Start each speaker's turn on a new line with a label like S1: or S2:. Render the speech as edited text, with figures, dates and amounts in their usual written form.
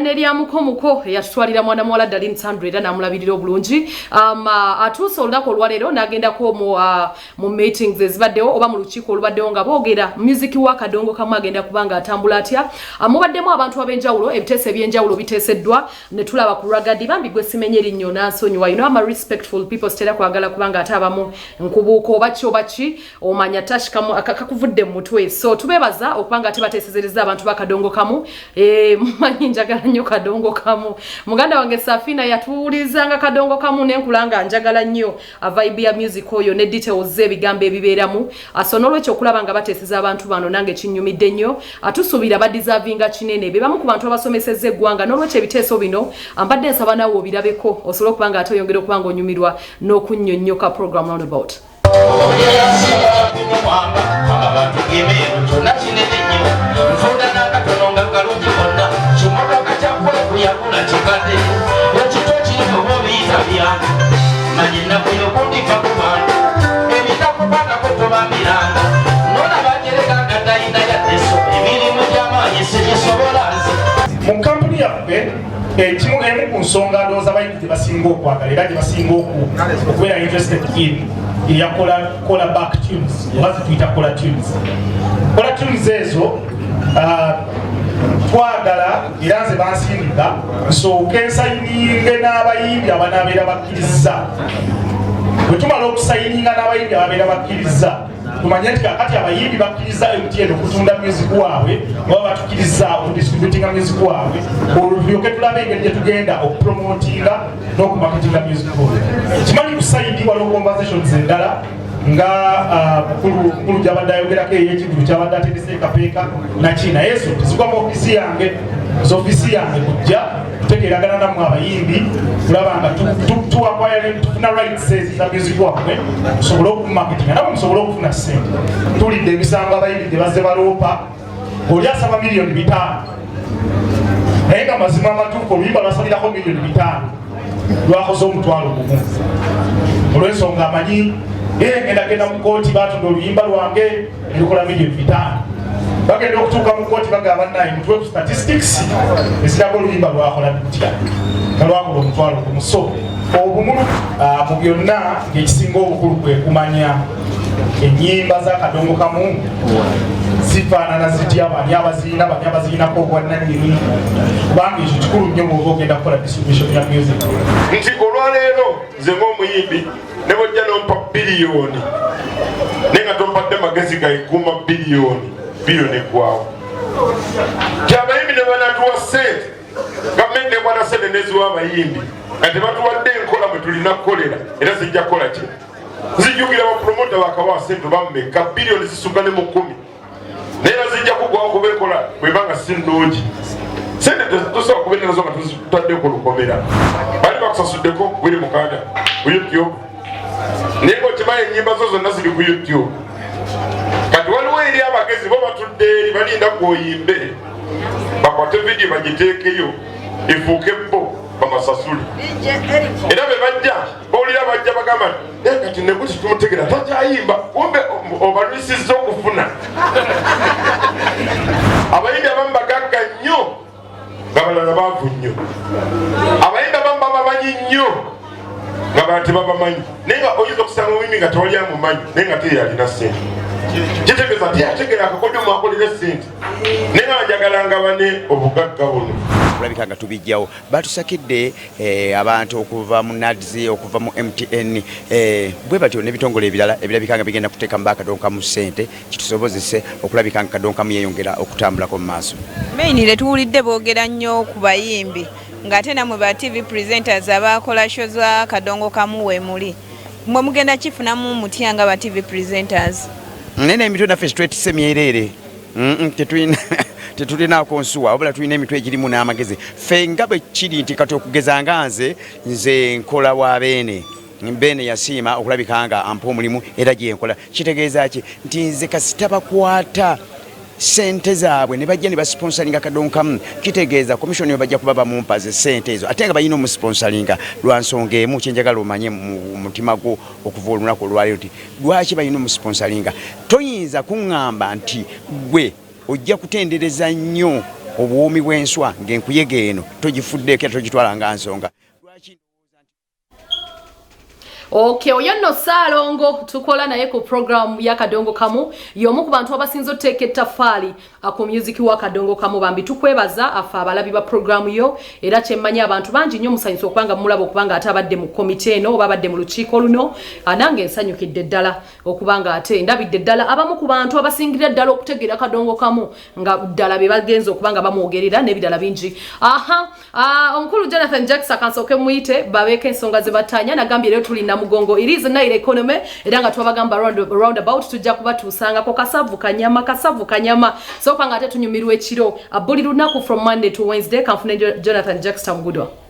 S1: Neria muko yatwalira mwana mwala Dalin Sandra namulabirira obulungi atuuse olunaku olwaleero nagendako mu meetings ezibaddewo oba mu lukiiko olubaddewo nga boogera music wa Kadongo Kamu agenda kubanga atambula atya mubaddemu abantu ab'enjawulo ebiteeso eby'enjawulo biteeseddwa ne tulaba ku ragadi bambi gwe simenye erinnya nansonyiwa you know I'm a respectful people stera kwagala kubanga ate abamu nkubuuko oba ki omanya tashikamu kakuvudde mu mutwe so tubebaza okubanga ate bateesezereza abantu ba Kadongo Kamu mumanyi njagala nnyo Kadongo Kamu muganda wange Safina yatuulizanga Kadongo Kamu nenkulanga njagala nnyo vibe ya music oyo ne details z'ebigambo ebibeeramu asonolwekyo okulaba nga bateeseza abantu bano nange kinyumidde nnyo atusuubira badeservinga kinene be bamu ku bantu abasomesezza eggwanga n'olwekyo ebiteeso bino ambadde nsaba naawe obirabeko osobola okubanga ate oyongera okubanga onyumirwa n'okunnyonnyoka program roundabout
S2: mu kampuni yaffe ekimu emu ku nsonga ndowooza abayimbi gye basinga okwagala era gye basinga okubeera interested in yakola back tunes oba zituyita kola tunes ezo twagala era nze bansindika nsooke nsayininge n'abayimbi abanaabeera bakkiriza bwe tumala okusayininga n'abayimbi ababeera bakkiriza tumanye nti kakati abayimbi bakkiriza MTN okutunda music waabwe oba batukkiriza okudistributinga music waabwe olulyoke tulabe engeri gye tugenda okupromotinga n'okumarketinga music waabwe kimanyi kusayidi waliwo conversations endala nga mukulu gyabadde ayogerako ey'ekivulu kyabadde atendesa ekapeeka naki naye zo tezigwamu ofisi yange kujja tutegeeragana nammwe abayimbi kulaba nga tufuna rights za music waabwe tusobole okumarketinga nabo musobole okufuna ssente tulidde emisango abayimbi gye bazze baloopa oli asaba $5 million naye nga mazima amatuufu oluyimba lwasalirako $5 million lwakoze $1,000 olw'ensonga amanyi ngenda mu kooti batunda oluyimba lwange nelukola $5 million bagenda okutuuka mu kooti bagamba naye mutwe ku statistics eziraga oluyimba lwakola tutya nga lwakola $1,000 so obumulu mu byonna ng'ekisinga obukulu kwe kumanya ennyimba za Kadongo Kamu zifaanana zitya bani abaziinako obwannannyini kubanga ekyo kikulu nnyo bw'oba ogenda kukola distribution ya music
S3: nti olwaleero nze ng'omuyimbi ne bojja nompa biliyoni naye nga tompadde magezi gaikuuma biliyoni eggwawo kyabayimbi ne banatuwa ssente gavumenti nekwata ssente neziwa abayimbi nga tebatuwadde enkola mwe tulina kukolera era zijja kukola ki zijjukira bapromota bakabawa ssente bammeka biliyoni zisukka ne mu 10 naye era zijja kugwawo kuba enkola bwebanga si nnungi ssente tosobola kubeera nazo nga tuzitadde ku lukomera bali bakusasuddeko 26 ku YouTube naye ng'okimanyi ennyimba zo zonna ziri ku YouTube kati waliwo eri abagezi bo batudde eri balinda kwoyimbe bakwate vidiyo bagiteekeyo efuuke bo bamasasule era be bajja bawulira bajja bagamba kati nekuti tumutegera takyayimba kumbe obalwisizza okufuna abayimbi abamu bagagga nnyo nga balala baavu nnyo abayimbi abamu babamanyi nnyo nga bala tebabamanyi naye nga oyinza okusanga omuyimbi nga tewali amumanyi naye nga teyalina ssente kitegeeza nti ategera akakodyo mwakolera ssente naye nga bajagalanga bane obugagga buno
S4: kulabika nga tubijjawo batusakidde abantu okuva mu NADS okuva mu MTN bwe batyo n'ebitongole ebirala ebirabika nga bigenda kuteeka mu Kadongo Kamu ssente kitusobozese okulabika nga Kadongo Kamu yeeyongera okutambulako mu maaso
S5: mainire tuwulidde boogera nnyo ku bayimbi ng'ate namwe ba TV presenters abakola show za Kadongo Kamu wemuli mwe mugenda kifunamu mutya nga ba TV presenters
S4: nene emitwe naffe twetise myereere tetulinaako nsuwa wabula tulina emitwe egirimu n'amagezi ffe nga bwe kiri nti kati okugeza nze nkola wa Beene yasiima okulabika nga ampa omulimu era gye nkola kitegeeza ki nti nze kasita bakwata sente zaabwe ne bajja ne basponsoringa Kadongo Kamu kitegeeza komishoni bajja kuba bamumpaze sente ezo ate nga balina omusponsoringa lwa nsonga emu kyenjagala omanye mu mutima gwo okuva olunaku olwaleero nti lwaki balina omusponsoringa toyinza kuŋŋamba nti gwe ojja kutendereza nnyo obuwoomi bw'enswa ng'enkuyege eno togifuddeko era togitwala nga nsonga.
S1: Okay, oyo nno Ssaalongo tukola naye ku program ya Kadongo Kamu y'omu ku bantu abasinze oteeka ettaffaali ku music wa Kadongo Kamu. Bambi tukwebaza afa abalabi ba program yo era kyemmanyi abantu bangi nnyo musanyusa okubanga mulaba okubanga ate abadde mu komite eno oba abadde mu lukiiko luno. Nange nsanyukidde ddala okubanga ate ndabidde ddala abamu ku bantu abasingirira ddala okutegeera Kadongo Kamu nga ddala be bagenza okubanga bamwogerera n'ebirala bingi. Omukulu Jonathan Jackson kansooke muyite babeeko ensonga ze batanya nagambye rero tulina mugongo. It is a night economy era nga twabagamba round about tujja kubatuusangako kasavu kanyama so kwanga ate tunyumirwa ekiro abuli lunaku from Monday to Wednesday. Kanfune Jonathan Jackson Mugudwa.